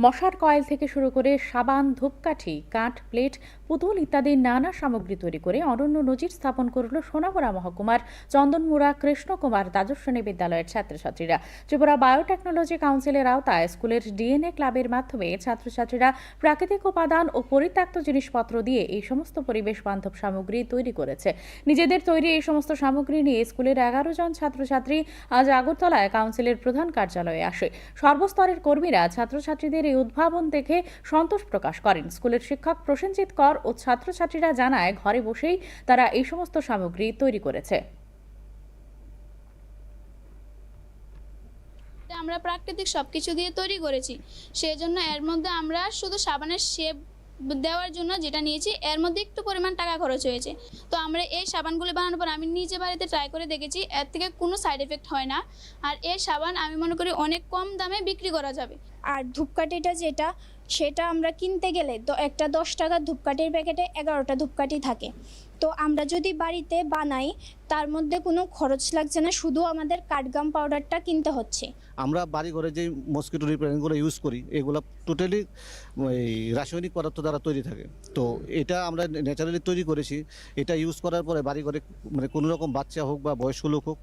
মশার কয়েল থেকে শুরু করে সাবান, ধূপকাঠি, কাঠ, প্লেট, পুতুল ইত্যাদি নানা সামগ্রী তৈরি করে অনন্য নজির স্থাপন করল সোনামুড়া মহকুমার চন্দনমুড়া কৃষ্ণকুমার দ্বাদশ শ্রেণী বিদ্যালয়ের ছাত্রছাত্রীরা। ত্রিপুরা বায়োটেকনোলজি কাউন্সিলের আওতায় স্কুলের ডিএনএ ক্লাবের মাধ্যমে ছাত্রছাত্রীরা প্রাকৃতিক উপাদান ও পরিত্যক্ত জিনিসপত্র দিয়ে এই সমস্ত পরিবেশ বান্ধব সামগ্রী তৈরি করেছে। নিজেদের তৈরি এই সমস্ত সামগ্রী নিয়ে স্কুলের 11 জন ছাত্রছাত্রী আজ আগরতলায় কাউন্সিলের প্রধান কার্যালয়ে আসে। সর্বস্তরের কর্মীরা ছাত্রছাত্রীদের এই উদ্ভাবন দেখে সন্তোষ প্রকাশ করেন। স্কুলের শিক্ষক প্রসেনজিৎ কর ও ছাত্রছাত্রীরা জানায়, ঘরে বসেই তারা এই সমস্ত সামগ্রী তৈরি করেছে। আমরা প্রাকৃতিক সবকিছু দিয়ে তৈরি করেছি, সেই জন্য এর মধ্যে আমরা শুধু সাবানের শেপ দেওয়ার জন্য যেটা নিয়েছি, এর মধ্যে একটু পরিমাণ টাকা খরচ হয়েছে। তো আমরা এই সাবানগুলি বানানোর পর আমি নিজে বাড়িতে ট্রাই করে দেখেছি, এর থেকে কোনো সাইড এফেক্ট হয় না। আর এই সাবান আমি মনে করি অনেক কম দামে বিক্রি করা যাবে। আর ধূপকাঠিটা সেটা আমরা কিনতে গেলে একটা 10 টাকার ধূপকাঠির প্যাকেটে 11টা ধূপকাঠি থাকে। তো আমরা যদি বাড়িতে বানাই তার মধ্যে কোনো খরচ লাগছে না, শুধু আমাদের কাঠগাম পাউডারটা কিনতে হচ্ছে। আমরা বাড়ি ঘরে যে মসকিটো রিপেলেন্টগুলো ইউজ করি, এগুলো টোটালি রাসায়নিক পদার্থ দ্বারা তৈরি থাকে। তো এটা আমরা ন্যাচারালি তৈরি করেছি। এটা ইউজ করার পরে বাড়ি ঘরে মানে কোনো রকম বাচ্চা হোক বা বয়স্ক লোক হোক,